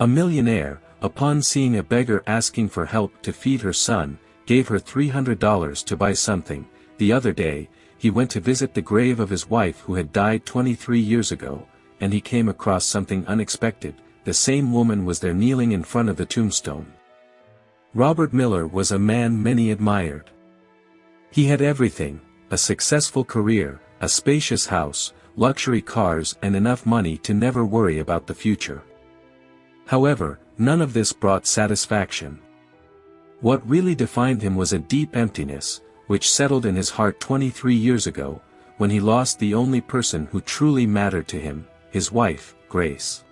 A millionaire, upon seeing a beggar asking for help to feed her son, gave her $300 to buy something. The other day, he went to visit the grave of his wife who had died 23 years ago, and he came across something unexpected. The same woman was there kneeling in front of the tombstone. Robert Miller was a man many admired. He had everything: a successful career, a spacious house, luxury cars, and enough money to never worry about the future. However, none of this brought satisfaction. What really defined him was a deep emptiness, which settled in his heart 23 years ago, when he lost the only person who truly mattered to him, his wife, Grace.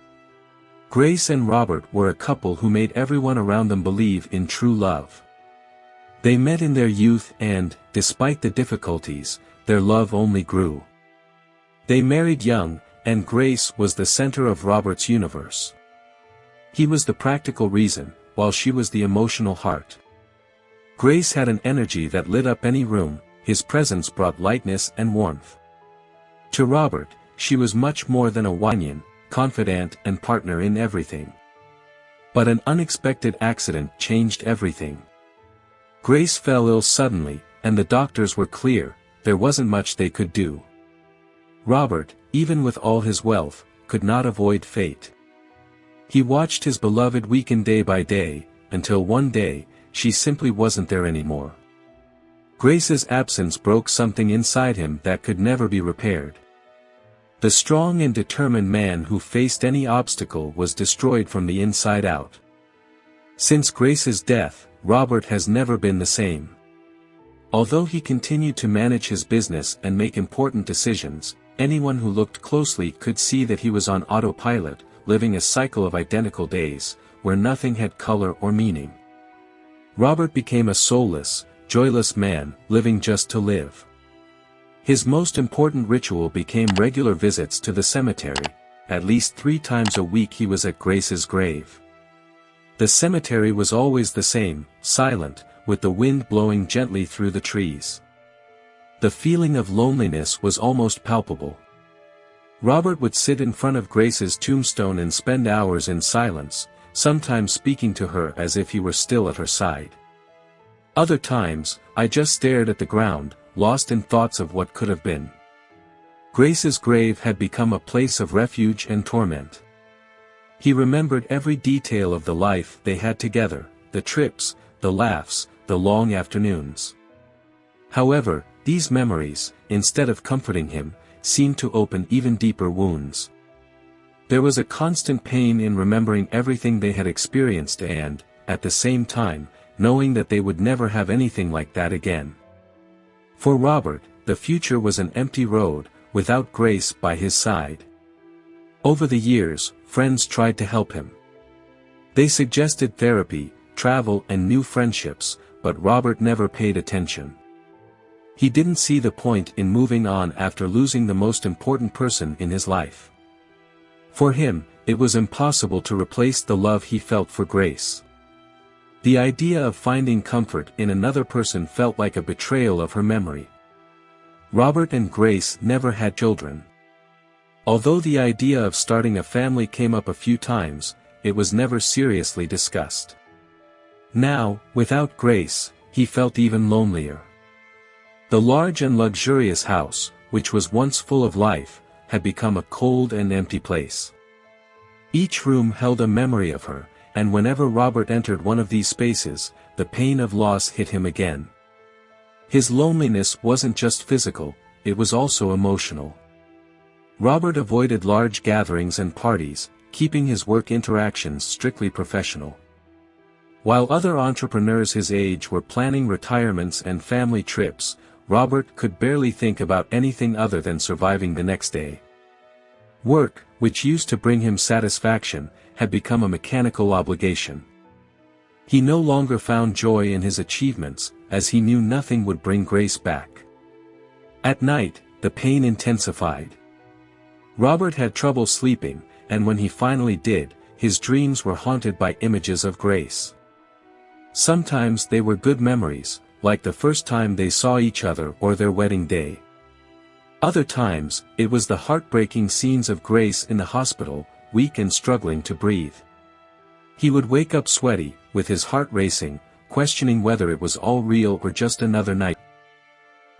Grace and Robert were a couple who made everyone around them believe in true love. They met in their youth and, despite the difficulties, their love only grew. They married young, and Grace was the center of Robert's universe. He was the practical reason, while she was the emotional heart. Grace had an energy that lit up any room. His presence brought lightness and warmth. To Robert, she was much more than a companion, confidant and partner in everything. But an unexpected accident changed everything. Grace fell ill suddenly, and the doctors were clear: there wasn't much they could do. Robert, even with all his wealth, could not avoid fate. He watched his beloved weaken day by day, until one day, she simply wasn't there anymore. Grace's absence broke something inside him that could never be repaired. The strong and determined man who faced any obstacle was destroyed from the inside out. Since Grace's death, Robert has never been the same. Although he continued to manage his business and make important decisions, anyone who looked closely could see that he was on autopilot, living a cycle of identical days, where nothing had color or meaning. Robert became a soulless, joyless man, living just to live. His most important ritual became regular visits to the cemetery. At least 3 times a week he was at Grace's grave. The cemetery was always the same, silent, with the wind blowing gently through the trees. The feeling of loneliness was almost palpable. Robert would sit in front of Grace's tombstone and spend hours in silence, sometimes speaking to her as if he were still at her side. Other times, I just stared at the ground, lost in thoughts of what could have been. Grace's grave had become a place of refuge and torment. He remembered every detail of the life they had together, the trips, the laughs, the long afternoons. However, these memories, instead of comforting him, seemed to open even deeper wounds. There was a constant pain in remembering everything they had experienced and, at the same time, knowing that they would never have anything like that again. For Robert, the future was an empty road, without Grace by his side. Over the years, friends tried to help him. They suggested therapy, travel and new friendships, but Robert never paid attention. He didn't see the point in moving on after losing the most important person in his life. For him, it was impossible to replace the love he felt for Grace. The idea of finding comfort in another person felt like a betrayal of her memory. Robert and Grace never had children. Although the idea of starting a family came up a few times, it was never seriously discussed. Now, without Grace, he felt even lonelier. The large and luxurious house, which was once full of life, had become a cold and empty place. Each room held a memory of her, and whenever Robert entered one of these spaces, the pain of loss hit him again. His loneliness wasn't just physical, it was also emotional. Robert avoided large gatherings and parties, keeping his work interactions strictly professional. While other entrepreneurs his age were planning retirements and family trips, Robert could barely think about anything other than surviving the next day. Work, which used to bring him satisfaction, had become a mechanical obligation. He no longer found joy in his achievements, as he knew nothing would bring Grace back. At night, the pain intensified. Robert had trouble sleeping, and when he finally did, his dreams were haunted by images of Grace. Sometimes they were good memories, like the first time they saw each other or their wedding day. Other times, it was the heartbreaking scenes of Grace in the hospital, weak and struggling to breathe. He would wake up sweaty, with his heart racing, questioning whether it was all real or just another night.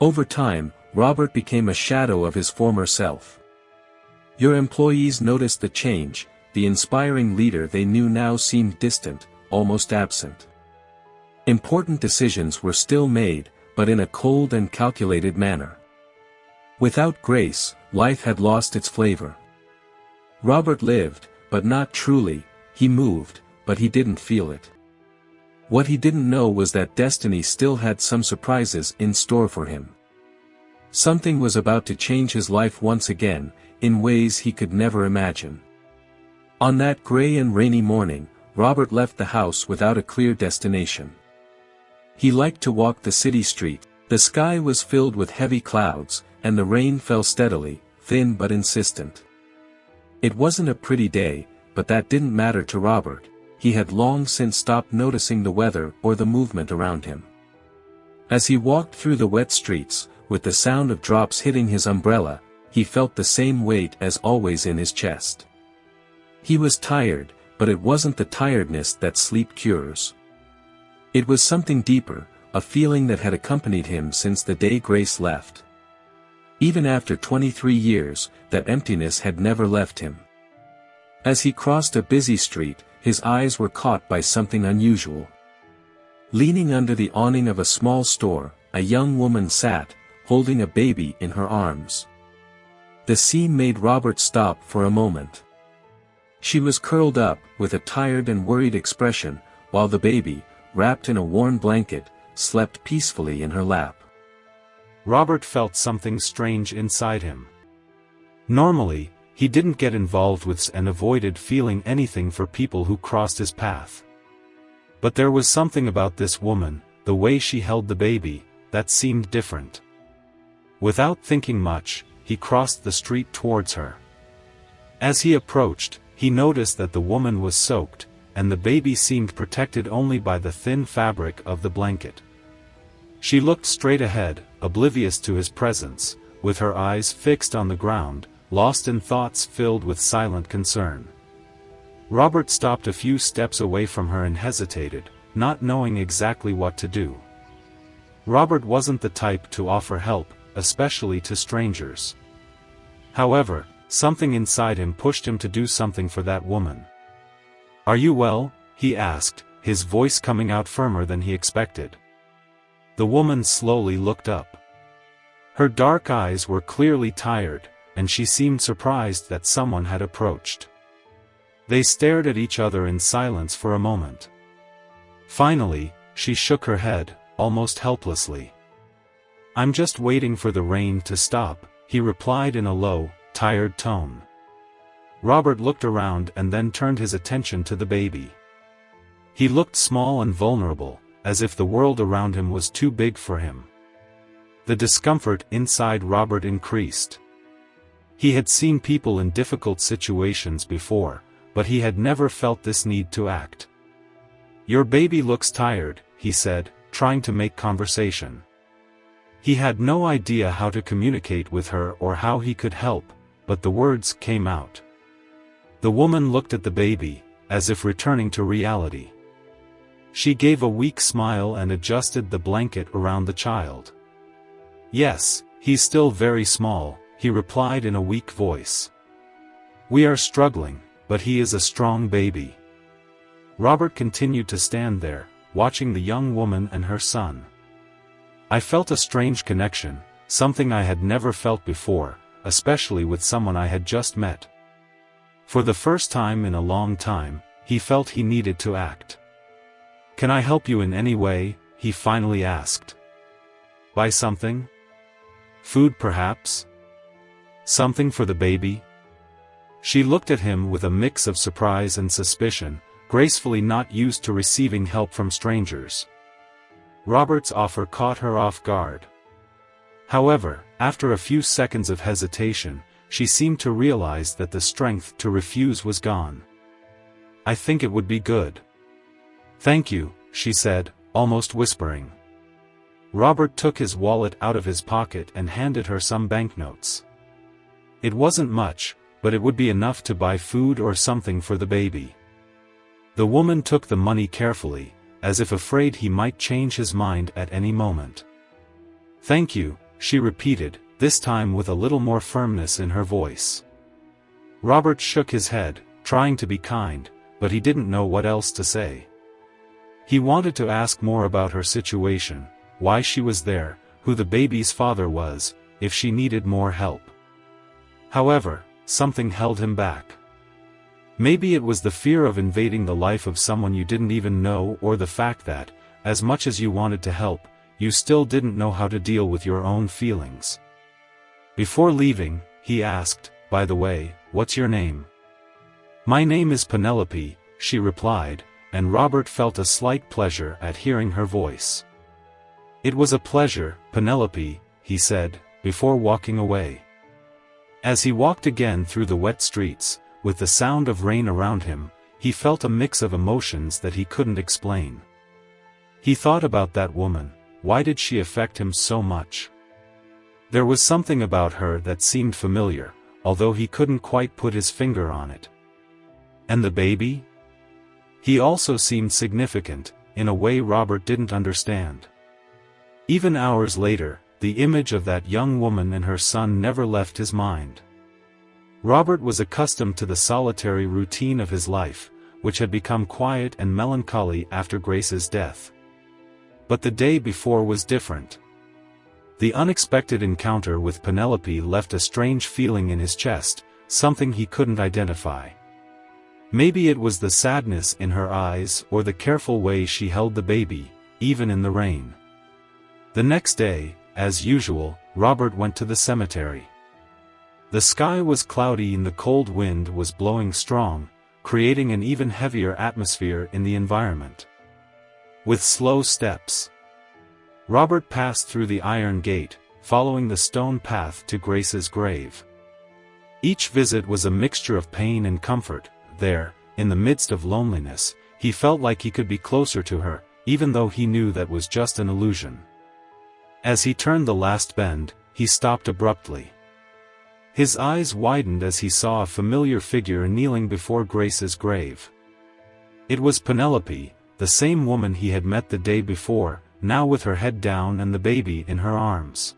Over time, Robert became a shadow of his former self. Your employees noticed the change. The inspiring leader they knew now seemed distant, almost absent. Important decisions were still made, but in a cold and calculated manner. Without grace, life had lost its flavor. Robert lived, but not truly. He moved, but he didn't feel it. What he didn't know was that destiny still had some surprises in store for him. Something was about to change his life once again, in ways he could never imagine. On that gray and rainy morning, Robert left the house without a clear destination. He liked to walk the city street. The sky was filled with heavy clouds, and the rain fell steadily, thin but insistent. It wasn't a pretty day, but that didn't matter to Robert. He had long since stopped noticing the weather or the movement around him. As he walked through the wet streets, with the sound of drops hitting his umbrella, he felt the same weight as always in his chest. He was tired, but it wasn't the tiredness that sleep cures. It was something deeper, a feeling that had accompanied him since the day Grace left. Even after 23 years, that emptiness had never left him. As he crossed a busy street, his eyes were caught by something unusual. Leaning under the awning of a small store, a young woman sat, holding a baby in her arms. The scene made Robert stop for a moment. She was curled up, with a tired and worried expression, while the baby, wrapped in a warm blanket, slept peacefully in her lap. Robert felt something strange inside him. Normally, he didn't get involved with and avoided feeling anything for people who crossed his path. But there was something about this woman, the way she held the baby, that seemed different. Without thinking much, he crossed the street towards her. As he approached, he noticed that the woman was soaked, and the baby seemed protected only by the thin fabric of the blanket. She looked straight ahead, oblivious to his presence, with her eyes fixed on the ground, lost in thoughts filled with silent concern. Robert stopped a few steps away from her and hesitated, not knowing exactly what to do. Robert wasn't the type to offer help, especially to strangers. However, something inside him pushed him to do something for that woman. "Are you well?" he asked, his voice coming out firmer than he expected. The woman slowly looked up. Her dark eyes were clearly tired, and she seemed surprised that someone had approached. They stared at each other in silence for a moment. Finally, she shook her head, almost helplessly. "I'm just waiting for the rain to stop," he replied in a low, tired tone. Robert looked around and then turned his attention to the baby. He looked small and vulnerable, as if the world around him was too big for him. The discomfort inside Robert increased. He had seen people in difficult situations before, but he had never felt this need to act. "Your baby looks tired," he said, trying to make conversation. He had no idea how to communicate with her or how he could help, but the words came out. The woman looked at the baby, as if returning to reality. She gave a weak smile and adjusted the blanket around the child. "Yes, he's still very small," he replied in a weak voice. "We are struggling, but he is a strong baby." Robert continued to stand there, watching the young woman and her son. "I felt a strange connection, something I had never felt before, especially with someone I had just met." For the first time in a long time, he felt he needed to act. "Can I help you in any way?" he finally asked. "Buy something? Food perhaps? Something for the baby?" She looked at him with a mix of surprise and suspicion, gracefully not used to receiving help from strangers. Robert's offer caught her off guard. However, after a few seconds of hesitation, she seemed to realize that the strength to refuse was gone. "I think it would be good." "Thank you," she said, almost whispering. Robert took his wallet out of his pocket and handed her some banknotes. It wasn't much, but it would be enough to buy food or something for the baby. The woman took the money carefully, as if afraid he might change his mind at any moment. "Thank you," she repeated, this time with a little more firmness in her voice. Robert shook his head, trying to be kind, but he didn't know what else to say. He wanted to ask more about her situation, why she was there, who the baby's father was, if she needed more help. However, something held him back. Maybe it was the fear of invading the life of someone you didn't even know, or the fact that, as much as you wanted to help, you still didn't know how to deal with your own feelings. Before leaving, he asked, "By the way, what's your name?" "My name is Penelope," she replied, and Robert felt a slight pleasure at hearing her voice. "It was a pleasure, Penelope," he said, before walking away. As he walked again through the wet streets, with the sound of rain around him, he felt a mix of emotions that he couldn't explain. He thought about that woman. Why did she affect him so much? There was something about her that seemed familiar, although he couldn't quite put his finger on it. And the baby? He also seemed significant, in a way Robert didn't understand. Even hours later, the image of that young woman and her son never left his mind. Robert was accustomed to the solitary routine of his life, which had become quiet and melancholy after Grace's death. But the day before was different. The unexpected encounter with Penelope left a strange feeling in his chest, something he couldn't identify. Maybe it was the sadness in her eyes or the careful way she held the baby, even in the rain. The next day, as usual, Robert went to the cemetery. The sky was cloudy and the cold wind was blowing strong, creating an even heavier atmosphere in the environment. With slow steps, Robert passed through the iron gate, following the stone path to Grace's grave. Each visit was a mixture of pain and comfort. There, in the midst of loneliness, he felt like he could be closer to her, even though he knew that was just an illusion. As he turned the last bend, he stopped abruptly. His eyes widened as he saw a familiar figure kneeling before Grace's grave. It was Penelope, the same woman he had met the day before, now with her head down and the baby in her arms.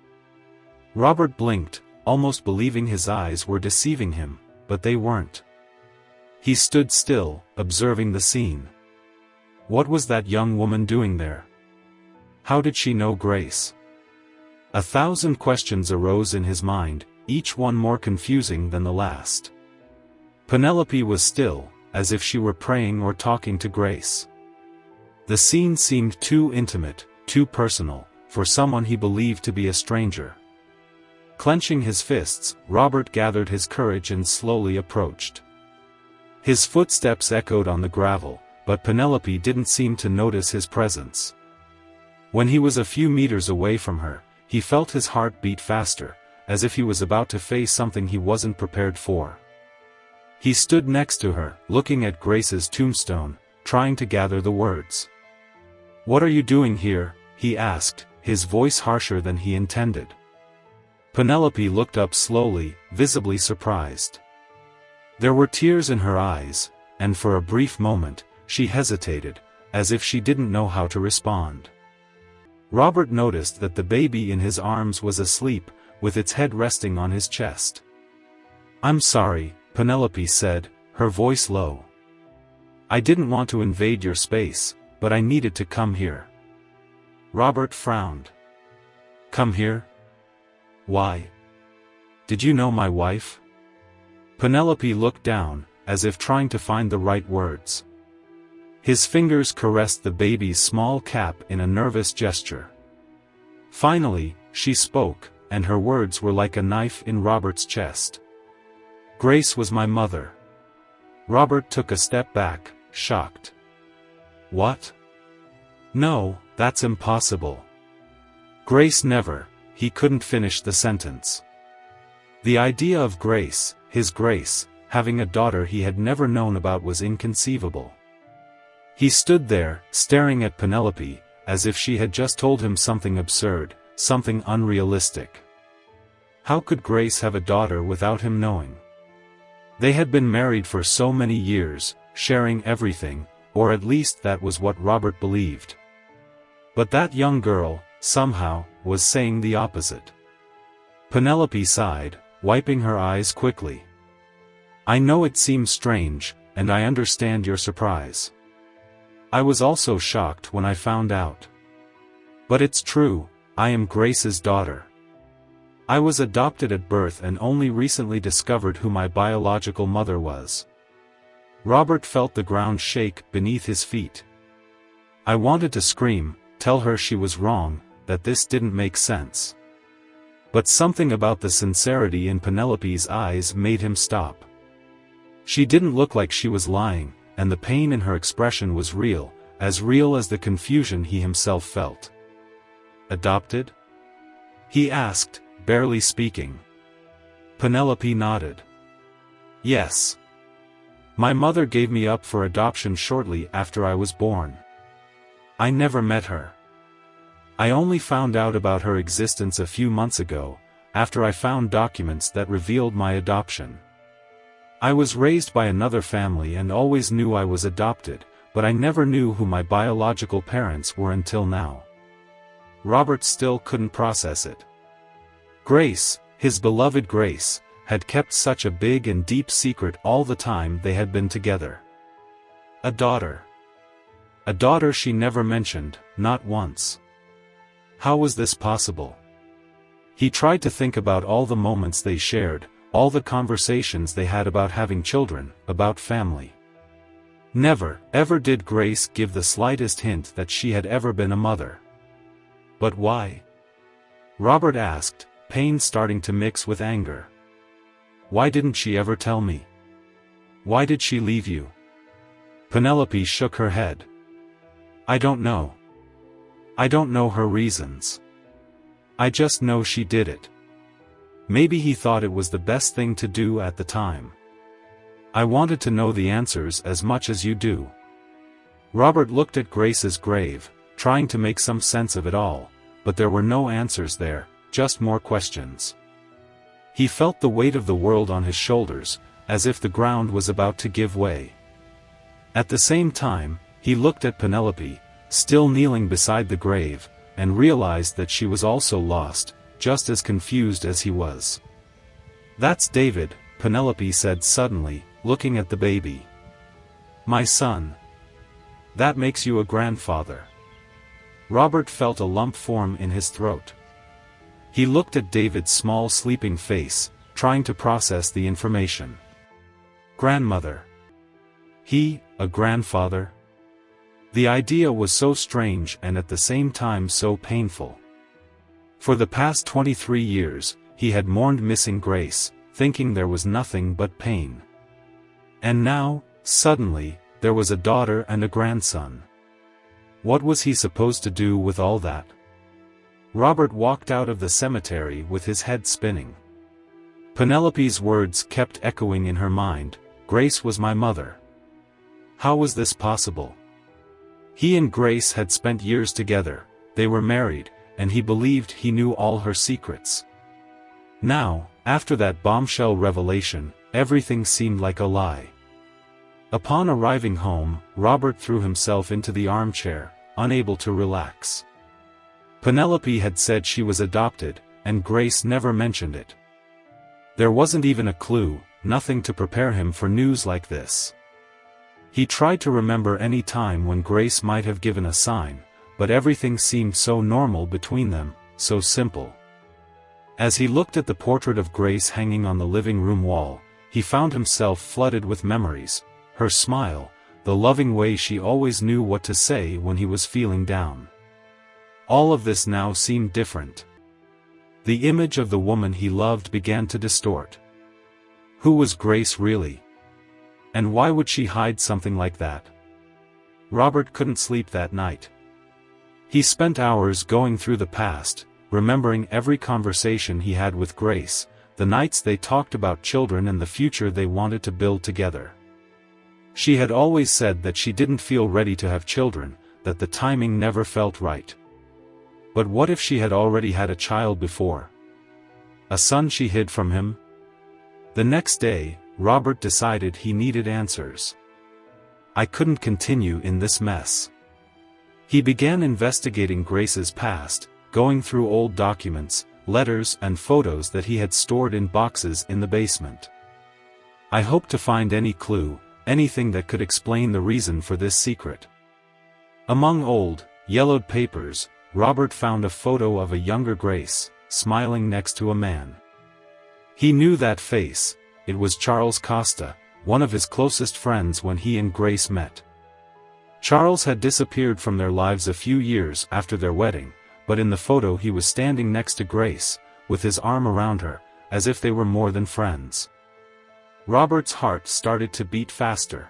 Robert blinked, almost believing his eyes were deceiving him, but they weren't. He stood still, observing the scene. What was that young woman doing there? How did she know Grace? 1,000 questions arose in his mind, each one more confusing than the last. Penelope was still, as if she were praying or talking to Grace. The scene seemed too intimate, too personal, for someone he believed to be a stranger. Clenching his fists, Robert gathered his courage and slowly approached. His footsteps echoed on the gravel, but Penelope didn't seem to notice his presence. When he was a few meters away from her, he felt his heart beat faster, as if he was about to face something he wasn't prepared for. He stood next to her, looking at Grace's tombstone, trying to gather the words. "What are you doing here?" he asked, his voice harsher than he intended. Penelope looked up slowly, visibly surprised. There were tears in her eyes, and for a brief moment, she hesitated, as if she didn't know how to respond. Robert noticed that the baby in his arms was asleep, with its head resting on his chest. "I'm sorry," Penelope said, her voice low. "I didn't want to invade your space, but I needed to come here." Robert frowned. "Come here? Why? Did you know my wife?" Penelope looked down, as if trying to find the right words. His fingers caressed the baby's small cap in a nervous gesture. Finally, she spoke, and her words were like a knife in Robert's chest. "Grace was my mother." Robert took a step back, shocked. "What? No, that's impossible. Grace never." He couldn't finish the sentence. The idea of Grace, his Grace, having a daughter he had never known about was inconceivable. He stood there, staring at Penelope, as if she had just told him something absurd, something unrealistic. How could Grace have a daughter without him knowing? They had been married for so many years, sharing everything, or at least that was what Robert believed. But that young girl, somehow, was saying the opposite. Penelope sighed, wiping her eyes quickly. I know it seems strange, and I understand your surprise. I was also shocked when I found out. But it's true, I am Grace's daughter. I was adopted at birth and only recently discovered who my biological mother was. Robert felt the ground shake beneath his feet. I wanted to scream, tell her she was wrong, that this didn't make sense. But something about the sincerity in Penelope's eyes made him stop. She didn't look like she was lying, and the pain in her expression was real as the confusion he himself felt. Adopted? He asked, barely speaking. Penelope nodded. Yes. My mother gave me up for adoption shortly after I was born. I never met her. I only found out about her existence a few months ago, after I found documents that revealed my adoption. I was raised by another family and always knew I was adopted, but I never knew who my biological parents were until now. Robert still couldn't process it. Grace, his beloved Grace, had kept such a big and deep secret all the time they had been together. A daughter. A daughter she never mentioned, not once. How was this possible? He tried to think about all the moments they shared, all the conversations they had about having children, about family. Never, ever did Grace give the slightest hint that she had ever been a mother. But why? Robert asked, pain starting to mix with anger. Why didn't she ever tell me? Why did she leave you? Penelope shook her head. I don't know. I don't know her reasons. I just know she did it. Maybe he thought it was the best thing to do at the time. I wanted to know the answers as much as you do. Robert looked at Grace's grave, trying to make some sense of it all, but there were no answers there, just more questions. He felt the weight of the world on his shoulders, as if the ground was about to give way. At the same time, he looked at Penelope, still kneeling beside the grave, and realized that she was also lost, just as confused as he was. That's David, Penelope said suddenly, looking at the baby. My son. That makes you a grandfather. Robert felt a lump form in his throat. He looked at David's small sleeping face, trying to process the information. Grandmother. He, a grandfather? The idea was so strange and at the same time so painful. For the past 23 years, he had mourned missing Grace, thinking there was nothing but pain. And now, suddenly, there was a daughter and a grandson. What was he supposed to do with all that? Robert walked out of the cemetery with his head spinning. Penelope's words kept echoing in her mind, Grace was my mother. How was this possible? He and Grace had spent years together, they were married, and he believed he knew all her secrets. Now, after that bombshell revelation, everything seemed like a lie. Upon arriving home, Robert threw himself into the armchair, unable to relax. Penelope had said she was adopted, and Grace never mentioned it. There wasn't even a clue, nothing to prepare him for news like this. He tried to remember any time when Grace might have given a sign, but everything seemed so normal between them, so simple. As he looked at the portrait of Grace hanging on the living room wall, he found himself flooded with memories, her smile, the loving way she always knew what to say when he was feeling down. All of this now seemed different. The image of the woman he loved began to distort. Who was Grace really? And why would she hide something like that? Robert couldn't sleep that night. He spent hours going through the past, remembering every conversation he had with Grace, the nights they talked about children and the future they wanted to build together. She had always said that she didn't feel ready to have children, that the timing never felt right. But what if she had already had a child before? A son she hid from him? The next day, Robert decided he needed answers. I couldn't continue in this mess. He began investigating Grace's past, going through old documents, letters and photos that he had stored in boxes in the basement. I hoped to find any clue, anything that could explain the reason for this secret. Among old, yellowed papers, Robert found a photo of a younger Grace, smiling next to a man. He knew that face. It was Charles Costa, one of his closest friends when he and Grace met. Charles had disappeared from their lives a few years after their wedding, but in the photo he was standing next to Grace, with his arm around her, as if they were more than friends. Robert's heart started to beat faster.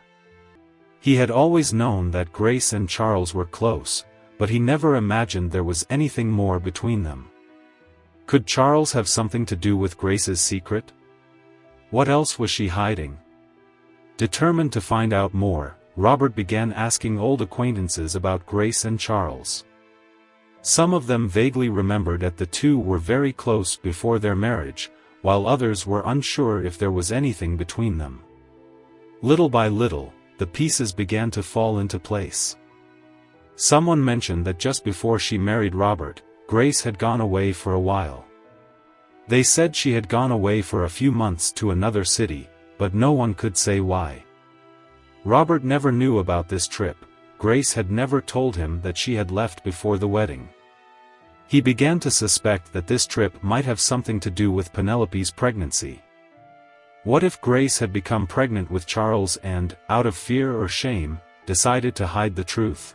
He had always known that Grace and Charles were close, but he never imagined there was anything more between them. Could Charles have something to do with Grace's secret? What else was she hiding? Determined to find out more, Robert began asking old acquaintances about Grace and Charles. Some of them vaguely remembered that the two were very close before their marriage, while others were unsure if there was anything between them. Little by little, the pieces began to fall into place. Someone mentioned that just before she married Robert, Grace had gone away for a while. They said she had gone away for a few months to another city, but no one could say why. Robert never knew about this trip. Grace had never told him that she had left before the wedding. He began to suspect that this trip might have something to do with Penelope's pregnancy. What if Grace had become pregnant with Charles and, out of fear or shame, decided to hide the truth?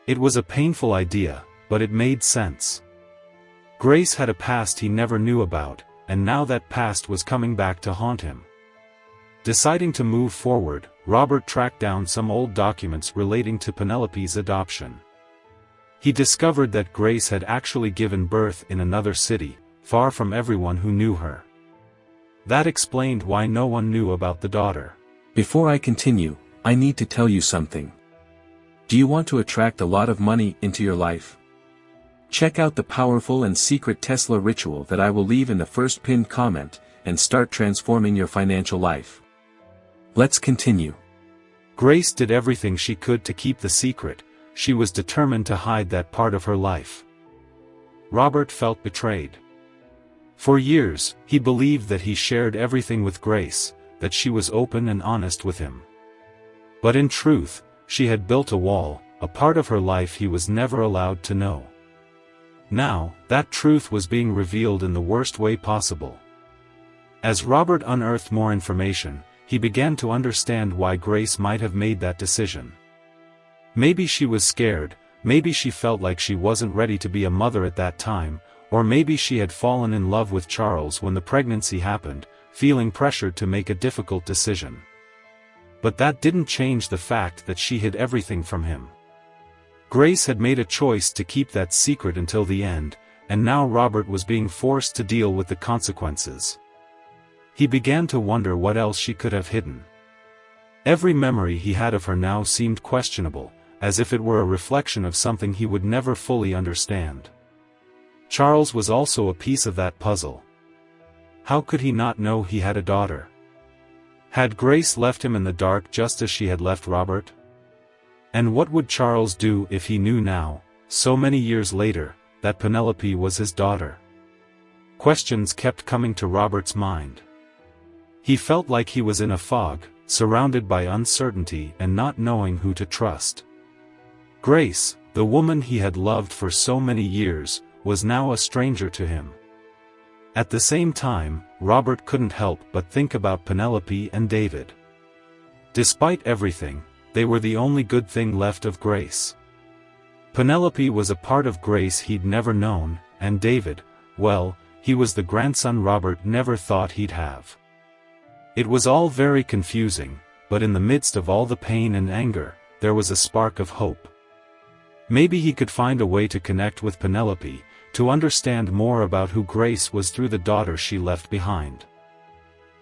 It was a painful idea, but it made sense. Grace had a past he never knew about, and now that past was coming back to haunt him. Deciding to move forward, Robert tracked down some old documents relating to Penelope's adoption. He discovered that Grace had actually given birth in another city, far from everyone who knew her. That explained why no one knew about the daughter. Before I continue, I need to tell you something. Do you want to attract a lot of money into your life? Check out the powerful and secret Tesla ritual that I will leave in the first pinned comment, and start transforming your financial life. Let's continue. Grace did everything she could to keep the secret. She was determined to hide that part of her life. Robert felt betrayed. For years, he believed that he shared everything with Grace, that she was open and honest with him. But in truth, she had built a wall, a part of her life he was never allowed to know. Now, that truth was being revealed in the worst way possible. As Robert unearthed more information, he began to understand why Grace might have made that decision. Maybe she was scared, maybe she felt like she wasn't ready to be a mother at that time, or maybe she had fallen in love with Charles when the pregnancy happened, feeling pressured to make a difficult decision. But that didn't change the fact that she hid everything from him. Grace had made a choice to keep that secret until the end, and now Robert was being forced to deal with the consequences. He began to wonder what else she could have hidden. Every memory he had of her now seemed questionable, as if it were a reflection of something he would never fully understand. Charles was also a piece of that puzzle. How could he not know he had a daughter? Had Grace left him in the dark just as she had left Robert? And what would Charles do if he knew now, so many years later, that Penelope was his daughter? Questions kept coming to Robert's mind. He felt like he was in a fog, surrounded by uncertainty and not knowing who to trust. Grace, the woman he had loved for so many years, was now a stranger to him. At the same time, Robert couldn't help but think about Penelope and David. Despite everything, they were the only good thing left of Grace. Penelope was a part of Grace he'd never known, and David, well, he was the grandson Robert never thought he'd have. It was all very confusing, but in the midst of all the pain and anger, there was a spark of hope. Maybe he could find a way to connect with Penelope, to understand more about who Grace was through the daughter she left behind.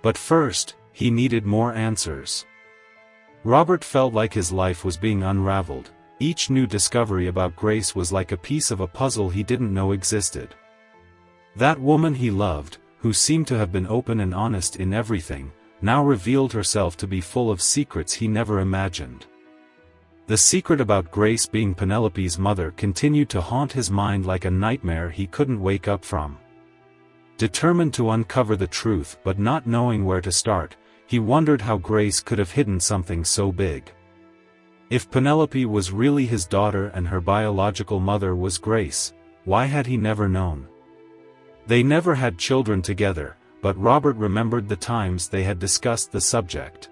But first, he needed more answers. Robert felt like his life was being unraveled. Each new discovery about Grace was like a piece of a puzzle he didn't know existed. That woman he loved, who seemed to have been open and honest in everything, now revealed herself to be full of secrets he never imagined. The secret about Grace being Penelope's mother continued to haunt his mind like a nightmare he couldn't wake up from. Determined to uncover the truth but not knowing where to start, he wondered how Grace could have hidden something so big. If Penelope was really his daughter and her biological mother was Grace, why had he never known? They never had children together, but Robert remembered the times they had discussed the subject.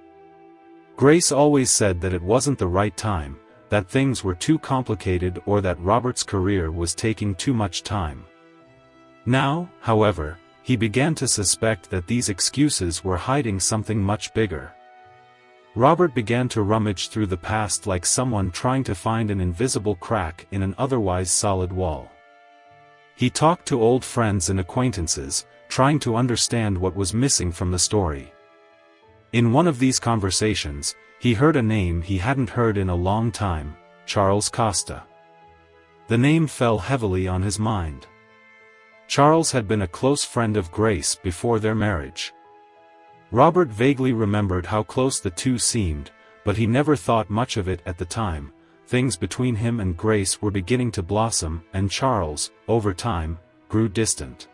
Grace always said that it wasn't the right time, that things were too complicated or that Robert's career was taking too much time. Now, however, he began to suspect that these excuses were hiding something much bigger. Robert began to rummage through the past like someone trying to find an invisible crack in an otherwise solid wall. He talked to old friends and acquaintances, trying to understand what was missing from the story. In one of these conversations, he heard a name he hadn't heard in a long time: Charles Costa. The name fell heavily on his mind. Charles had been a close friend of Grace before their marriage. Robert vaguely remembered how close the two seemed, but he never thought much of it at the time. Things between him and Grace were beginning to blossom, and Charles, over time, grew distant.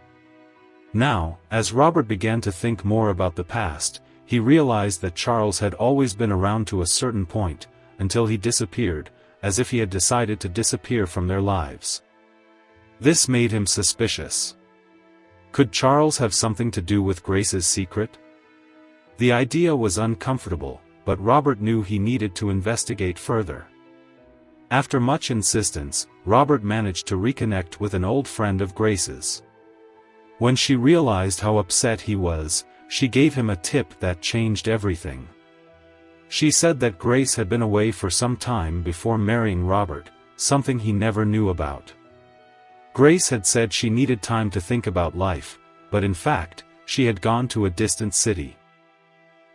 Now, as Robert began to think more about the past, he realized that Charles had always been around to a certain point, until he disappeared, as if he had decided to disappear from their lives. This made him suspicious. Could Charles have something to do with Grace's secret? The idea was uncomfortable, but Robert knew he needed to investigate further. After much insistence, Robert managed to reconnect with an old friend of Grace's. When she realized how upset he was, she gave him a tip that changed everything. She said that Grace had been away for some time before marrying Robert, something he never knew about. Grace had said she needed time to think about life, but in fact, she had gone to a distant city.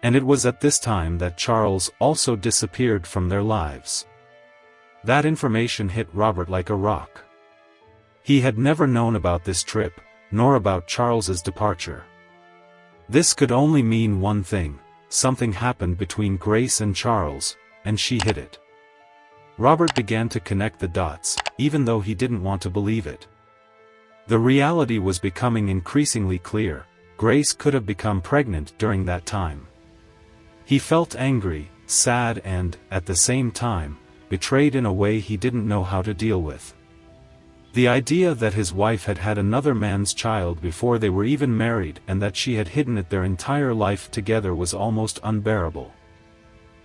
And it was at this time that Charles also disappeared from their lives. That information hit Robert like a rock. He had never known about this trip, nor about Charles's departure. This could only mean one thing: something happened between Grace and Charles, and she hid it. Robert began to connect the dots, even though he didn't want to believe it. The reality was becoming increasingly clear: Grace could have become pregnant during that time. He felt angry, sad and, at the same time, betrayed in a way he didn't know how to deal with. The idea that his wife had had another man's child before they were even married and that she had hidden it their entire life together was almost unbearable.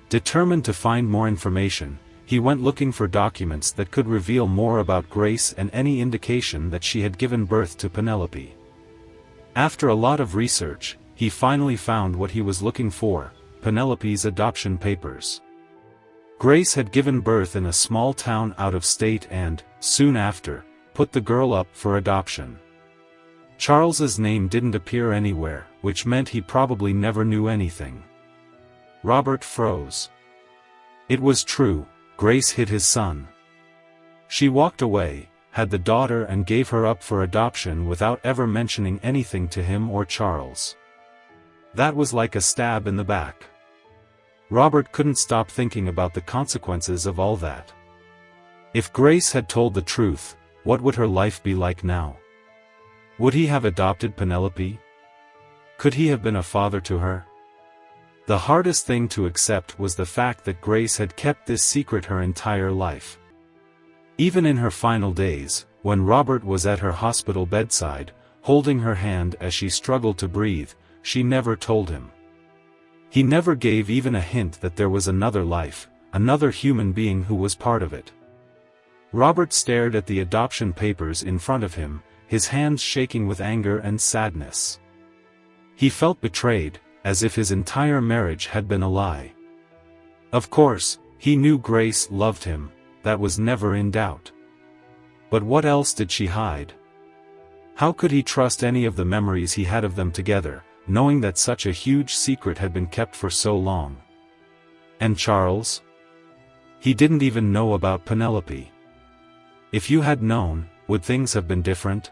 Determined to find more information, he went looking for documents that could reveal more about Grace and any indication that she had given birth to Penelope. After a lot of research, he finally found what he was looking for: Penelope's adoption papers. Grace had given birth in a small town out of state and, soon after, put the girl up for adoption. Charles's name didn't appear anywhere, which meant he probably never knew anything. Robert froze. It was true: Grace hid his son. She walked away, had the daughter and gave her up for adoption without ever mentioning anything to him or Charles. That was like a stab in the back. Robert couldn't stop thinking about the consequences of all that. If Grace had told the truth, what would her life be like now? Would he have adopted Penelope? Could he have been a father to her? The hardest thing to accept was the fact that Grace had kept this secret her entire life. Even in her final days, when Robert was at her hospital bedside, holding her hand as she struggled to breathe, she never told him. He never gave even a hint that there was another life, another human being who was part of it. Robert stared at the adoption papers in front of him, his hands shaking with anger and sadness. He felt betrayed, as if his entire marriage had been a lie. Of course, he knew Grace loved him, that was never in doubt. But what else did she hide? How could he trust any of the memories he had of them together, knowing that such a huge secret had been kept for so long? And Charles? He didn't even know about Penelope. If you had known, would things have been different?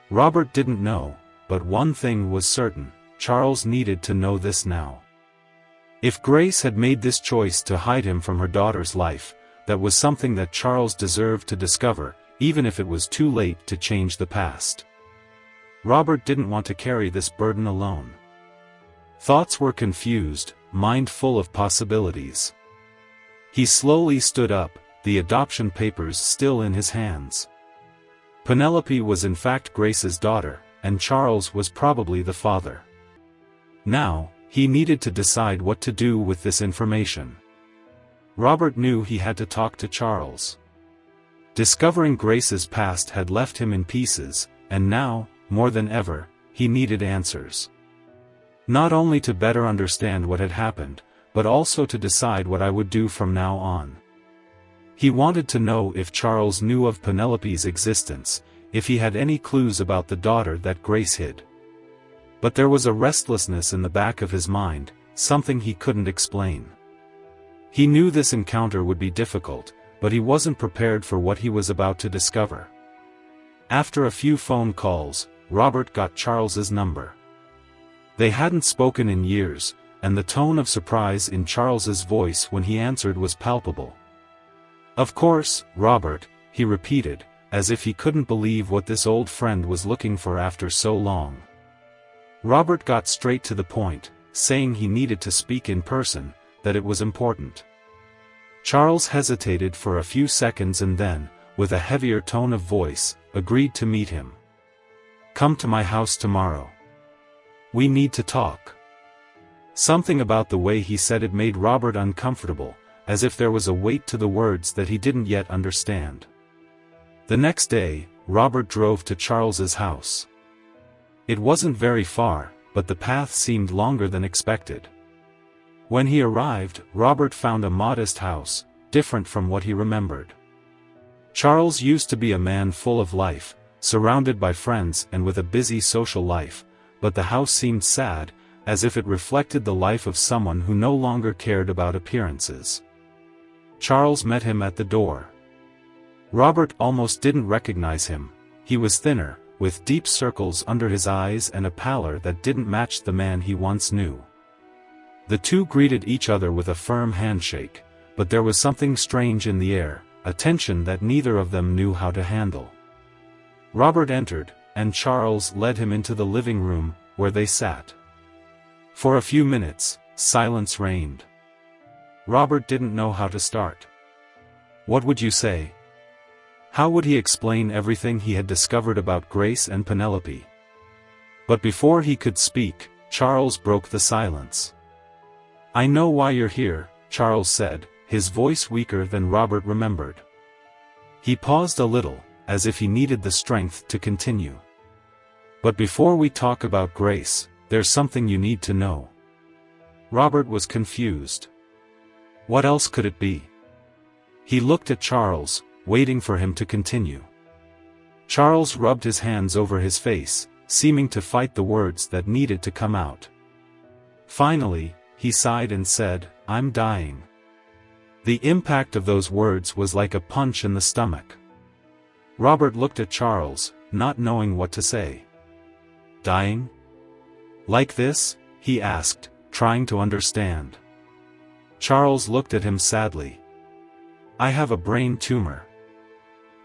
Robert didn't know, but one thing was certain: Charles needed to know this now. If Grace had made this choice to hide him from her daughter's life, that was something that Charles deserved to discover, even if it was too late to change the past. Robert didn't want to carry this burden alone. Thoughts were confused, mind full of possibilities. He slowly stood up, the adoption papers still in his hands. Penelope was in fact Grace's daughter, and Charles was probably the father. Now, he needed to decide what to do with this information. Robert knew he had to talk to Charles. Discovering Grace's past had left him in pieces, and now, more than ever, he needed answers. Not only to better understand what had happened, but also to decide what I would do from now on. He wanted to know if Charles knew of Penelope's existence, if he had any clues about the daughter that Grace hid. But there was a restlessness in the back of his mind, something he couldn't explain. He knew this encounter would be difficult, but he wasn't prepared for what he was about to discover. After a few phone calls, Robert got Charles's number. They hadn't spoken in years, and the tone of surprise in Charles's voice when he answered was palpable. "Of course, Robert," he repeated, as if he couldn't believe what this old friend was looking for after so long. Robert got straight to the point, saying he needed to speak in person, that it was important. Charles hesitated for a few seconds and then, with a heavier tone of voice, agreed to meet him. "Come to my house tomorrow. We need to talk." Something about the way he said it made Robert uncomfortable, as if there was a weight to the words that he didn't yet understand. The next day, Robert drove to Charles's house. It wasn't very far, but the path seemed longer than expected. When he arrived, Robert found a modest house, different from what he remembered. Charles used to be a man full of life, surrounded by friends and with a busy social life, but the house seemed sad, as if it reflected the life of someone who no longer cared about appearances. Charles met him at the door. Robert almost didn't recognize him. He was thinner, with deep circles under his eyes and a pallor that didn't match the man he once knew. The two greeted each other with a firm handshake, but there was something strange in the air, a tension that neither of them knew how to handle. Robert entered, and Charles led him into the living room, where they sat. For a few minutes, silence reigned. Robert didn't know how to start. What would you say? How would he explain everything he had discovered about Grace and Penelope? But before he could speak, Charles broke the silence. "I know why you're here," Charles said, his voice weaker than Robert remembered. He paused a little, as if he needed the strength to continue. "But before we talk about Grace, there's something you need to know." Robert was confused. What else could it be? He looked at Charles, waiting for him to continue. Charles rubbed his hands over his face, seeming to fight the words that needed to come out. Finally, he sighed and said, "I'm dying." The impact of those words was like a punch in the stomach. Robert looked at Charles, not knowing what to say. "Dying? Like this?" he asked, trying to understand. Charles looked at him sadly. "I have a brain tumor.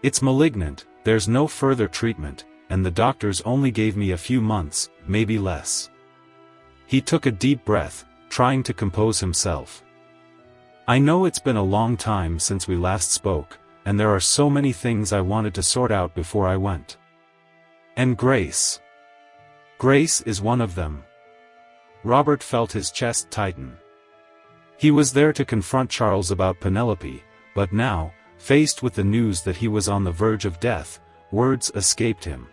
It's malignant, there's no further treatment, and the doctors only gave me a few months, maybe less." He took a deep breath, trying to compose himself. "I know it's been a long time since we last spoke, and there are so many things I wanted to sort out before I went. And Grace. Grace is one of them." Robert felt his chest tighten. He was there to confront Charles about Penelope, but now, faced with the news that he was on the verge of death, words escaped him.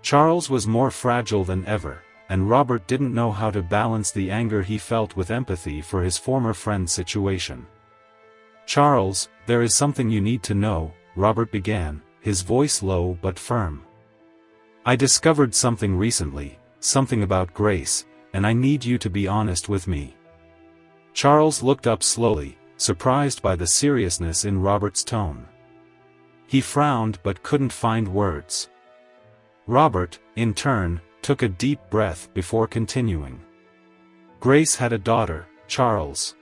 Charles was more fragile than ever, and Robert didn't know how to balance the anger he felt with empathy for his former friend's situation. "Charles, there is something you need to know," Robert began, his voice low but firm. "I discovered something recently, something about Grace, and I need you to be honest with me." Charles looked up slowly, surprised by the seriousness in Robert's tone. He frowned but couldn't find words. Robert, in turn, took a deep breath before continuing. Grace had a daughter, Charles.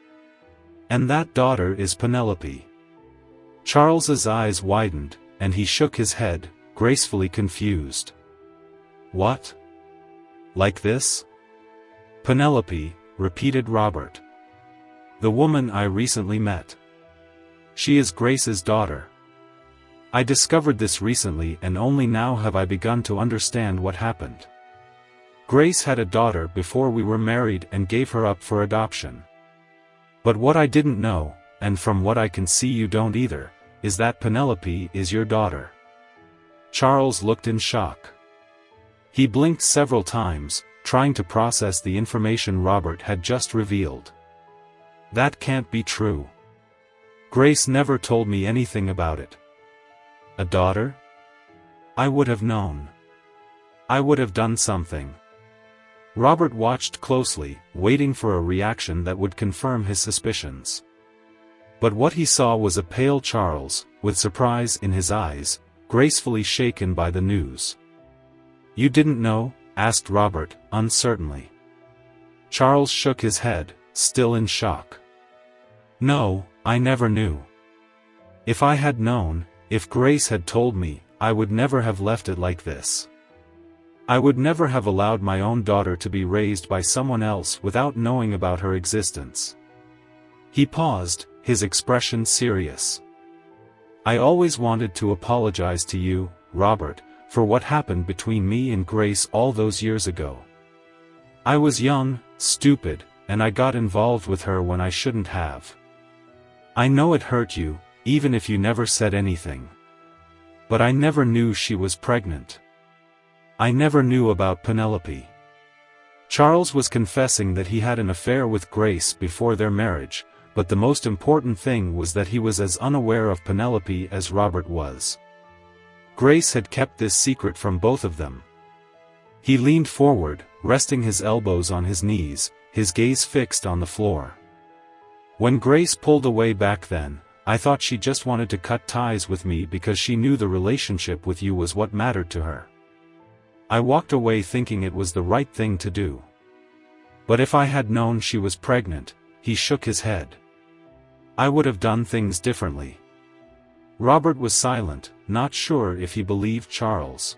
And that daughter is Penelope. Charles's eyes widened, and he shook his head, gracefully confused. What? Like this? Penelope, repeated Robert. The woman I recently met. She is Grace's daughter. I discovered this recently and only now have I begun to understand what happened. Grace had a daughter before we were married and gave her up for adoption. But what I didn't know, and from what I can see you don't either, is that Penelope is your daughter. Charles looked in shock. He blinked several times, trying to process the information Robert had just revealed. That can't be true. Grace never told me anything about it. A daughter? I would have known. I would have done something. Robert watched closely, waiting for a reaction that would confirm his suspicions. But what he saw was a pale Charles, with surprise in his eyes, gracefully shaken by the news. You didn't know? Asked Robert, uncertainly. Charles shook his head, still in shock. No, I never knew. If I had known, if Grace had told me, I would never have left it like this. I would never have allowed my own daughter to be raised by someone else without knowing about her existence. He paused, his expression serious. I always wanted to apologize to you, Robert, for what happened between me and Grace all those years ago. I was young, stupid, and I got involved with her when I shouldn't have. I know it hurt you, even if you never said anything. But I never knew she was pregnant. I never knew about Penelope. Charles was confessing that he had an affair with Grace before their marriage, but the most important thing was that he was as unaware of Penelope as Robert was. Grace had kept this secret from both of them. He leaned forward, resting his elbows on his knees, his gaze fixed on the floor. When Grace pulled away back then, I thought she just wanted to cut ties with me because she knew the relationship with you was what mattered to her. I walked away thinking it was the right thing to do. But if I had known she was pregnant, he shook his head. I would have done things differently. Robert was silent, not sure if he believed Charles.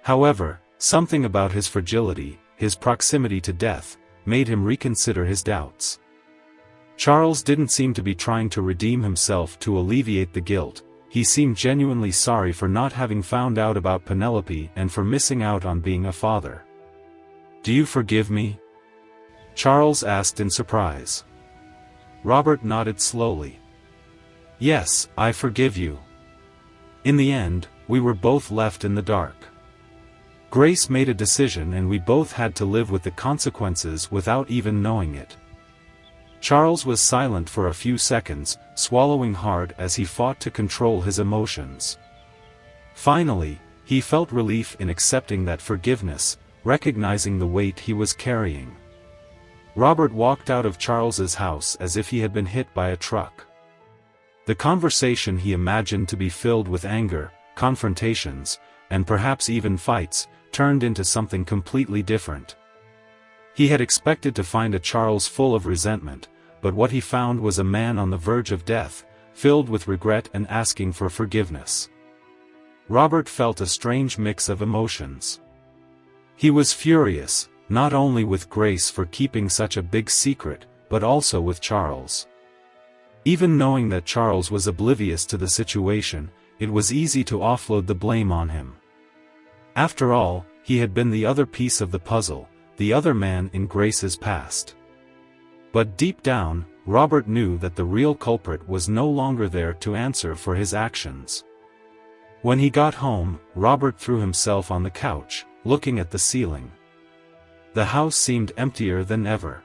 However, something about his fragility, his proximity to death, made him reconsider his doubts. Charles didn't seem to be trying to redeem himself to alleviate the guilt. He seemed genuinely sorry for not having found out about Penelope and for missing out on being a father. Do you forgive me? Charles asked in surprise. Robert nodded slowly. Yes, I forgive you. In the end, we were both left in the dark. Grace made a decision and we both had to live with the consequences without even knowing it. Charles was silent for a few seconds, swallowing hard as he fought to control his emotions. Finally, he felt relief in accepting that forgiveness, recognizing the weight he was carrying. Robert walked out of Charles's house as if he had been hit by a truck. The conversation he imagined to be filled with anger, confrontations, and perhaps even fights, turned into something completely different. He had expected to find a Charles full of resentment, but what he found was a man on the verge of death, filled with regret and asking for forgiveness. Robert felt a strange mix of emotions. He was furious, not only with Grace for keeping such a big secret, but also with Charles. Even knowing that Charles was oblivious to the situation, it was easy to offload the blame on him. After all, he had been the other piece of the puzzle, the other man in Grace's past. But deep down, Robert knew that the real culprit was no longer there to answer for his actions. When he got home, Robert threw himself on the couch, looking at the ceiling. The house seemed emptier than ever.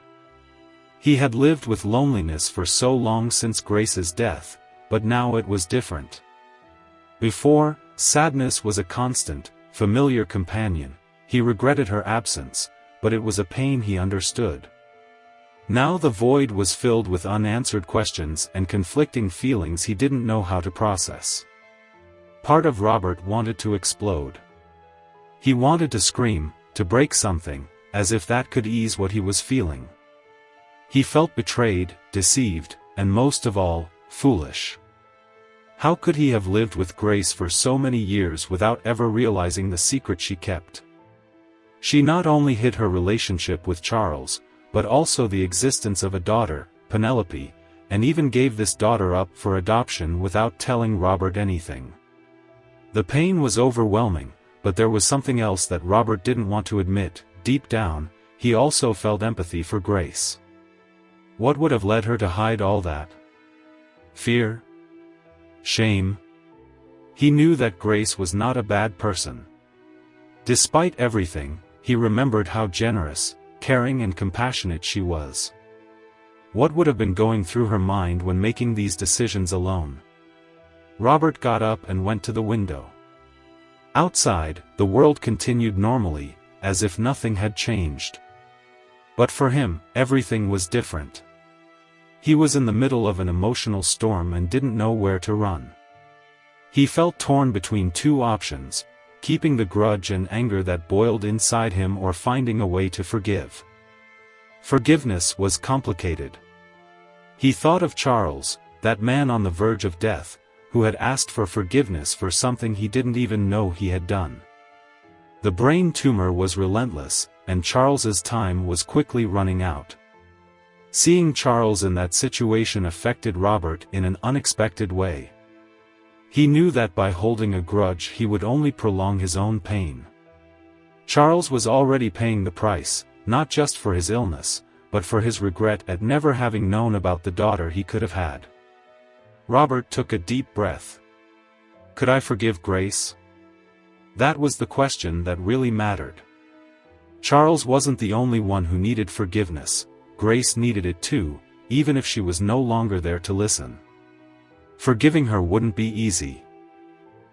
He had lived with loneliness for so long since Grace's death, but now it was different. Before, sadness was a constant, familiar companion. He regretted her absence, but it was a pain he understood. Now the void was filled with unanswered questions and conflicting feelings he didn't know how to process. Part of Robert wanted to explode. He wanted to scream, to to break something, as if that could ease what he was feeling. He felt betrayed, deceived, and most of all, foolish. How could he have lived with Grace for so many years without ever realizing the secret she kept? She not only hid her relationship with Charles, but also the existence of a daughter, Penelope, and even gave this daughter up for adoption without telling Robert anything. The pain was overwhelming, but there was something else that Robert didn't want to admit. Deep down, he also felt empathy for Grace. What would have led her to hide all that? Fear? Shame? He knew that Grace was not a bad person. Despite everything, he remembered how generous, caring and compassionate she was. What would have been going through her mind when making these decisions alone? Robert got up and went to the window. Outside, the world continued normally, as if nothing had changed. But for him, everything was different. He was in the middle of an emotional storm and didn't know where to run. He felt torn between two options: keeping the grudge and anger that boiled inside him or finding a way to forgive. Forgiveness was complicated. He thought of Charles, that man on the verge of death, who had asked for forgiveness for something he didn't even know he had done. The brain tumor was relentless, and Charles's time was quickly running out. Seeing Charles in that situation affected Robert in an unexpected way. He knew that by holding a grudge he would only prolong his own pain. Charles was already paying the price, not just for his illness, but for his regret at never having known about the daughter he could have had. Robert took a deep breath. Could I forgive Grace? That was the question that really mattered. Charles wasn't the only one who needed forgiveness. Grace needed it too, even if she was no longer there to listen. Forgiving her wouldn't be easy.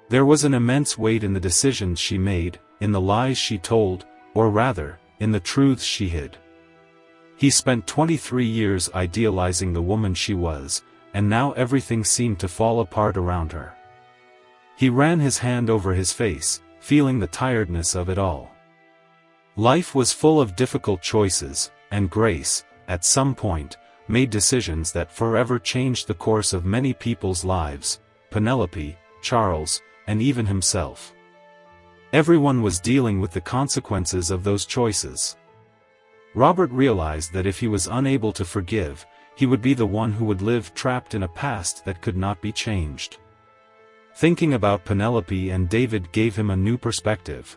There was an immense weight in the decisions she made, in the lies she told, or rather, in the truths she hid. He spent 23 years idealizing the woman she was, and now everything seemed to fall apart around her. He ran his hand over his face, feeling the tiredness of it all. Life was full of difficult choices, and Grace, at some point, made decisions that forever changed the course of many people's lives: Penelope, Charles, and even himself. Everyone was dealing with the consequences of those choices. Robert realized that if he was unable to forgive, he would be the one who would live trapped in a past that could not be changed. Thinking about Penelope and David gave him a new perspective.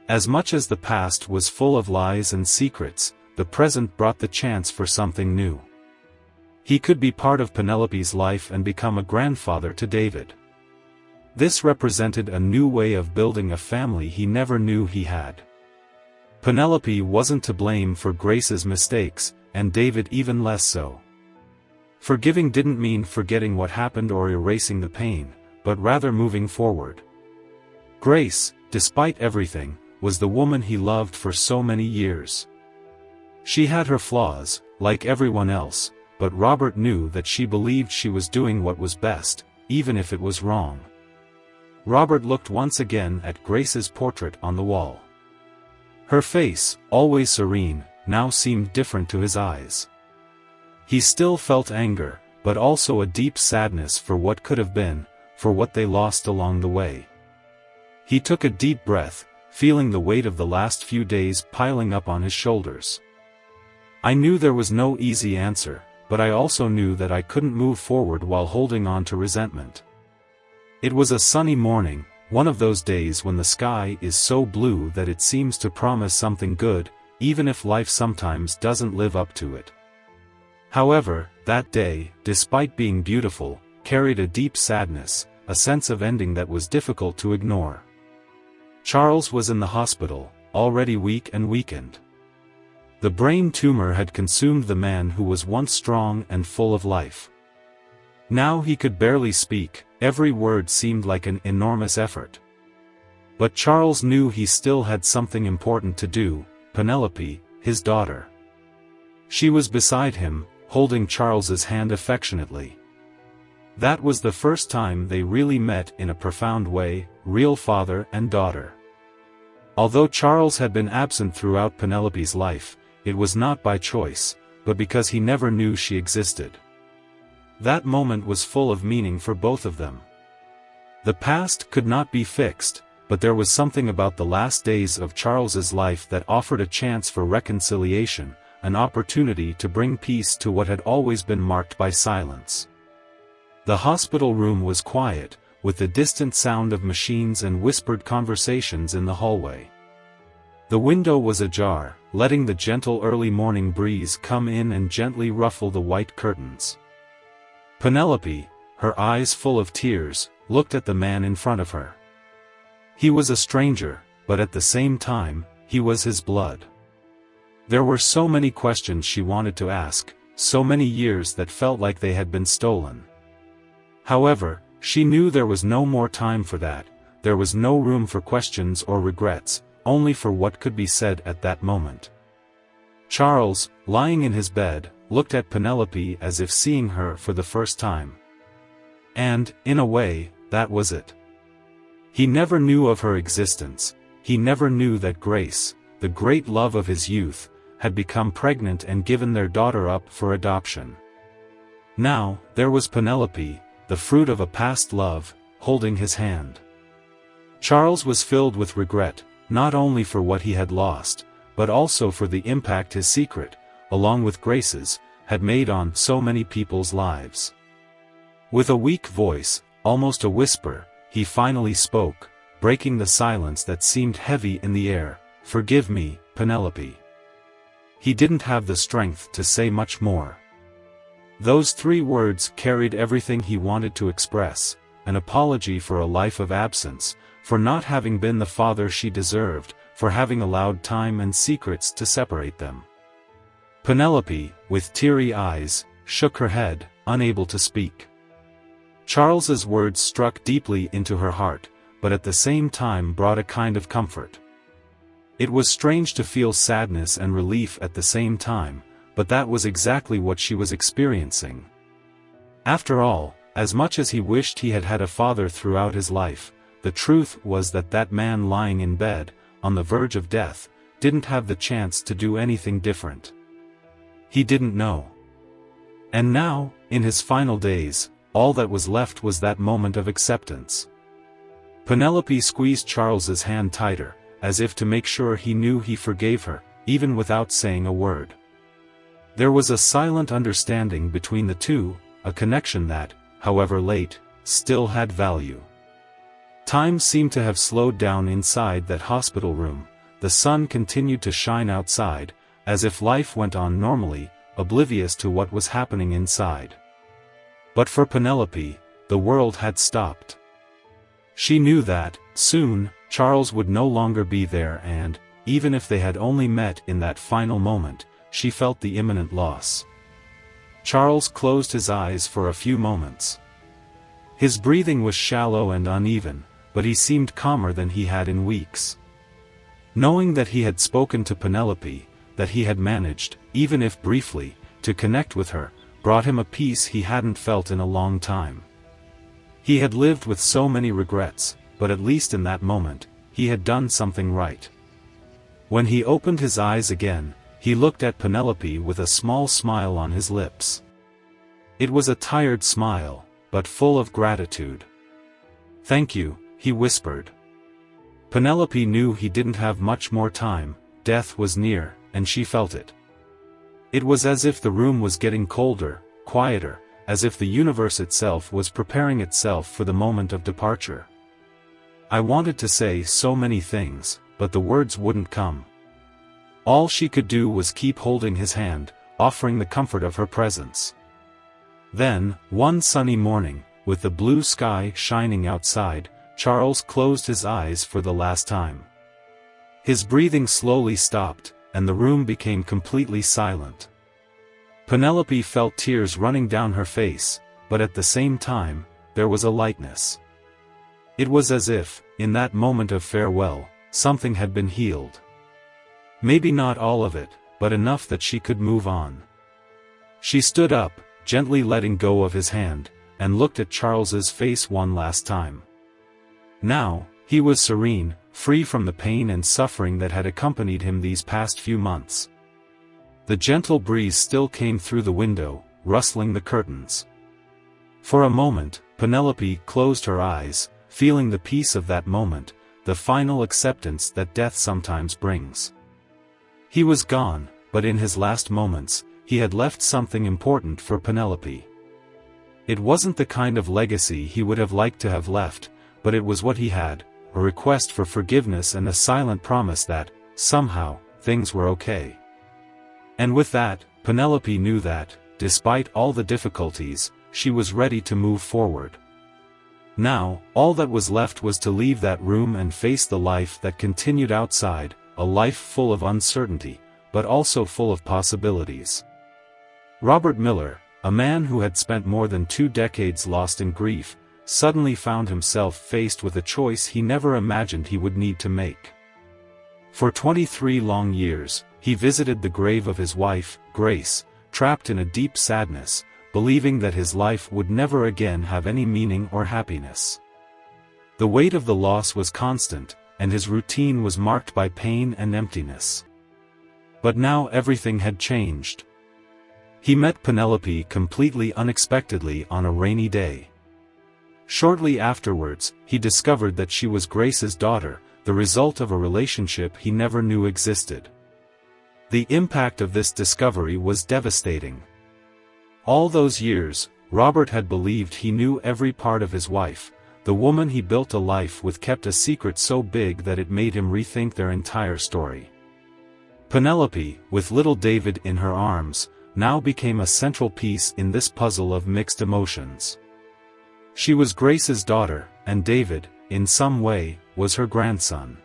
As much as the past was full of lies and secrets, the present brought the chance for something new. He could be part of Penelope's life and become a grandfather to David. This represented a new way of building a family he never knew he had. Penelope wasn't to blame for Grace's mistakes, and David even less so. Forgiving didn't mean forgetting what happened or erasing the pain, but rather moving forward. Grace, despite everything, was the woman he loved for so many years. She had her flaws, like everyone else, but Robert knew that she believed she was doing what was best, even if it was wrong. Robert looked once again at Grace's portrait on the wall. Her face, always serene, now seemed different to his eyes. He still felt anger, but also a deep sadness for what could have been, for what they lost along the way. He took a deep breath, feeling the weight of the last few days piling up on his shoulders. I knew there was no easy answer, but I also knew that I couldn't move forward while holding on to resentment. It was a sunny morning, one of those days when the sky is so blue that it seems to promise something good, even if life sometimes doesn't live up to it. However, that day, despite being beautiful, carried a deep sadness, a sense of ending that was difficult to ignore. Charles was in the hospital, already weak and weakened. The brain tumor had consumed the man who was once strong and full of life. Now he could barely speak, every word seemed like an enormous effort. But Charles knew he still had something important to do: Penelope, his daughter. She was beside him, holding Charles's hand affectionately. That was the first time they really met in a profound way, real father and daughter. Although Charles had been absent throughout Penelope's life, it was not by choice, but because he never knew she existed. That moment was full of meaning for both of them. The past could not be fixed, but there was something about the last days of Charles's life that offered a chance for reconciliation, an opportunity to bring peace to what had always been marked by silence. The hospital room was quiet, with the distant sound of machines and whispered conversations in the hallway. The window was ajar, letting the gentle early morning breeze come in and gently ruffle the white curtains. Penelope, her eyes full of tears, looked at the man in front of her. He was a stranger, but at the same time, he was his blood. There were so many questions she wanted to ask, so many years that felt like they had been stolen. However, she knew there was no more time for that, there was no room for questions or regrets, only for what could be said at that moment. Charles, lying in his bed, looked at Penelope as if seeing her for the first time. And, in a way, that was it. He never knew of her existence, he never knew that Grace, the great love of his youth, had become pregnant and given their daughter up for adoption. Now, there was Penelope, the fruit of a past love, holding his hand. Charles was filled with regret, not only for what he had lost, but also for the impact his secret, along with Grace's, had made on so many people's lives. With a weak voice, almost a whisper, he finally spoke, breaking the silence that seemed heavy in the air. "Forgive me, Penelope." He didn't have the strength to say much more. Those 3 words carried everything he wanted to express, an apology for a life of absence, for not having been the father she deserved, for having allowed time and secrets to separate them. Penelope, with teary eyes, shook her head, unable to speak. Charles's words struck deeply into her heart, but at the same time brought a kind of comfort. It was strange to feel sadness and relief at the same time, but that was exactly what she was experiencing. After all, as much as he wished he had had a father throughout his life, the truth was that that man lying in bed, on the verge of death, didn't have the chance to do anything different. He didn't know. And now, in his final days, all that was left was that moment of acceptance. Penelope squeezed Charles's hand tighter, as if to make sure he knew he forgave her, even without saying a word. There was a silent understanding between the two, a connection that, however late, still had value. Time seemed to have slowed down inside that hospital room, the sun continued to shine outside, as if life went on normally, oblivious to what was happening inside. But for Penelope, the world had stopped. She knew that, soon, Charles would no longer be there and, even if they had only met in that final moment, she felt the imminent loss. Charles closed his eyes for a few moments. His breathing was shallow and uneven, but he seemed calmer than he had in weeks. Knowing that he had spoken to Penelope, that he had managed, even if briefly, to connect with her, brought him a peace he hadn't felt in a long time. He had lived with so many regrets, but at least in that moment, he had done something right. When he opened his eyes again, he looked at Penelope with a small smile on his lips. It was a tired smile, but full of gratitude. "Thank you," he whispered. Penelope knew he didn't have much more time, death was near, and she felt it. It was as if the room was getting colder, quieter, as if the universe itself was preparing itself for the moment of departure. I wanted to say so many things, but the words wouldn't come. All she could do was keep holding his hand, offering the comfort of her presence. Then, one sunny morning, with the blue sky shining outside, Charles closed his eyes for the last time. His breathing slowly stopped, and the room became completely silent. Penelope felt tears running down her face, but at the same time, there was a lightness. It was as if, in that moment of farewell, something had been healed. Maybe not all of it, but enough that she could move on. She stood up, gently letting go of his hand, and looked at Charles's face one last time. Now, He was serene, free from the pain and suffering that had accompanied him these past few months. The gentle breeze still came through the window, rustling the curtains. For a moment, Penelope closed her eyes, feeling the peace of that moment, the final acceptance that death sometimes brings. He was gone, but in his last moments, he had left something important for Penelope. It wasn't the kind of legacy he would have liked to have left, but it was what he had, a request for forgiveness and a silent promise that, somehow, things were okay. And with that, Penelope knew that, despite all the difficulties, she was ready to move forward. Now, all that was left was to leave that room and face the life that continued outside, a life full of uncertainty, but also full of possibilities. Robert Miller, a man who had spent more than 2 decades lost in grief, suddenly found himself faced with a choice he never imagined he would need to make. For 23 long years, he visited the grave of his wife, Grace, trapped in a deep sadness, believing that his life would never again have any meaning or happiness. The weight of the loss was constant, and his routine was marked by pain and emptiness. But now everything had changed. He met Penelope completely unexpectedly on a rainy day. Shortly afterwards, he discovered that she was Grace's daughter, the result of a relationship he never knew existed. The impact of this discovery was devastating. All those years, Robert had believed he knew every part of his wife. The woman he built a life with kept a secret so big that it made him rethink their entire story. Penelope, with little David in her arms, now became a central piece in this puzzle of mixed emotions. She was Grace's daughter, and David, in some way, was her grandson.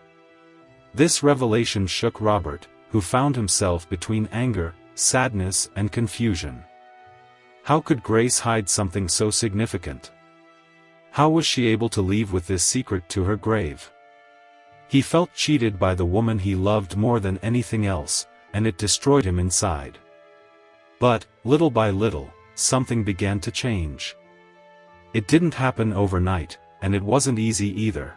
This revelation shook Robert, who found himself between anger, sadness, and confusion. How could Grace hide something so significant? How was she able to leave with this secret to her grave? He felt cheated by the woman he loved more than anything else, and it destroyed him inside. But, little by little, something began to change. It didn't happen overnight, and it wasn't easy either.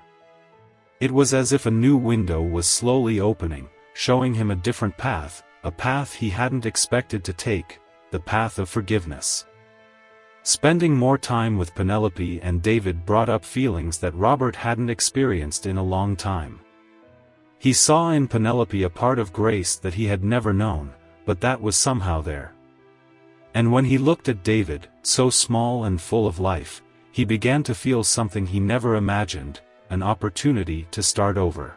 It was as if a new window was slowly opening, showing him a different path, a path he hadn't expected to take, the path of forgiveness. Spending more time with Penelope and David brought up feelings that Robert hadn't experienced in a long time. He saw in Penelope a part of Grace that he had never known, but that was somehow there. And when he looked at David, so small and full of life, he began to feel something he never imagined, an opportunity to start over.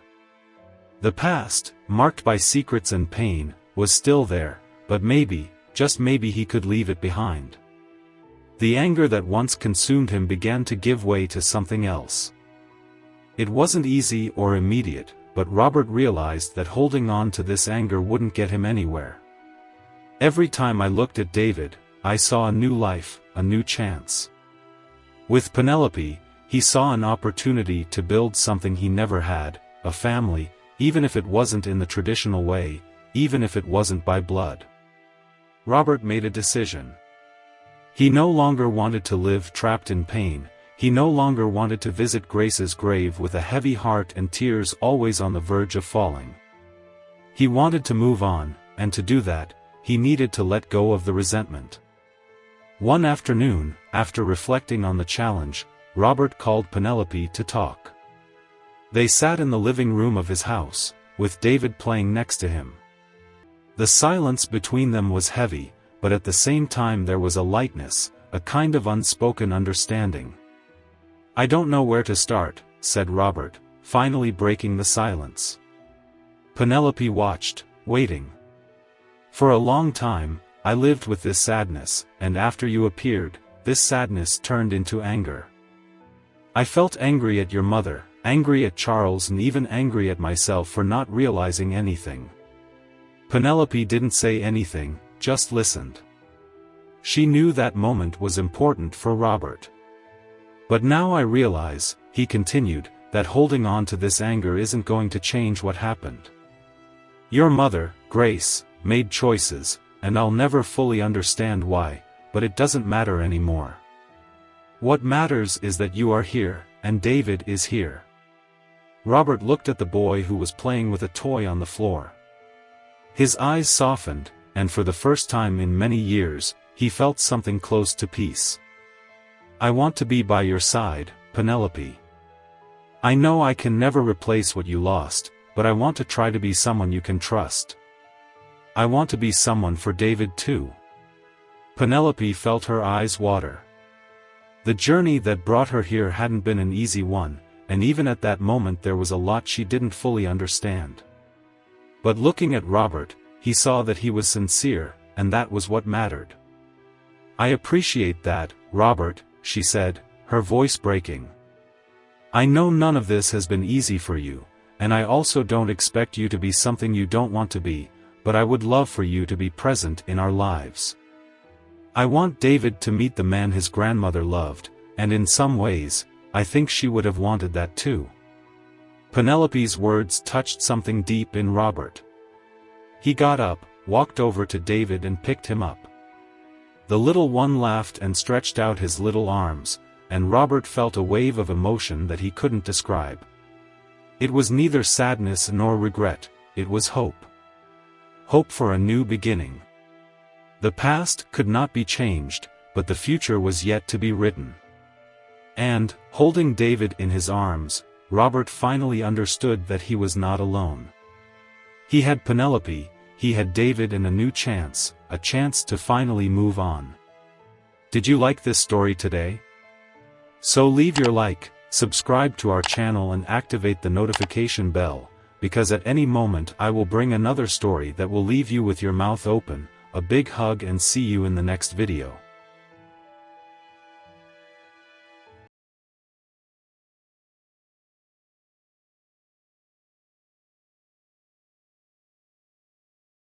The past, marked by secrets and pain, was still there, but maybe, just maybe he could leave it behind. The anger that once consumed him began to give way to something else. It wasn't easy or immediate, but Robert realized that holding on to this anger wouldn't get him anywhere. Every time I looked at David, I saw a new life, a new chance. With Penelope, he saw an opportunity to build something he never had, a family, even if it wasn't in the traditional way, even if it wasn't by blood. Robert made a decision. He no longer wanted to live trapped in pain, he no longer wanted to visit Grace's grave with a heavy heart and tears always on the verge of falling. He wanted to move on, and to do that, he needed to let go of the resentment. One afternoon, after reflecting on the challenge, Robert called Penelope to talk. They sat in the living room of his house, with David playing next to him. The silence between them was heavy, but at the same time there was a lightness, a kind of unspoken understanding. "I don't know where to start," said Robert, finally breaking the silence. Penelope watched, waiting. "For a long time, I lived with this sadness, and after you appeared, this sadness turned into anger. I felt angry at your mother, angry at Charles, and even angry at myself for not realizing anything." Penelope didn't say anything, just listened. She knew that moment was important for Robert. "But now I realize," he continued, "that holding on to this anger isn't going to change what happened. Your mother, Grace, made choices, and I'll never fully understand why, but it doesn't matter anymore. What matters is that you are here, and David is here. Robert looked at the boy who was playing with a toy on the floor. His eyes softened, and for the first time in many years, he felt something close to peace. "I want to be by your side, Penelope. I know I can never replace what you lost, but I want to try to be someone you can trust. I want to be someone for David too." Penelope felt her eyes water. The journey that brought her here hadn't been an easy one, and even at that moment there was a lot she didn't fully understand. But looking at Robert, he saw that he was sincere, and that was what mattered. "I appreciate that, Robert," she said, her voice breaking. "I know none of this has been easy for you, and I also don't expect you to be something you don't want to be, but I would love for you to be present in our lives. I want David to meet the man his grandmother loved, and in some ways, I think she would have wanted that too." Penelope's words touched something deep in Robert. He got up, walked over to David and picked him up. The little one laughed and stretched out his little arms, and Robert felt a wave of emotion that he couldn't describe. It was neither sadness nor regret, it was hope. Hope for a new beginning. The past could not be changed, but the future was yet to be written. And, holding David in his arms, Robert finally understood that he was not alone. He had Penelope, he had David, and a new chance, a chance to finally move on. Did you like this story today? So leave your like, subscribe to our channel and activate the notification bell, because at any moment I will bring another story that will leave you with your mouth open. A big hug and see you in the next video.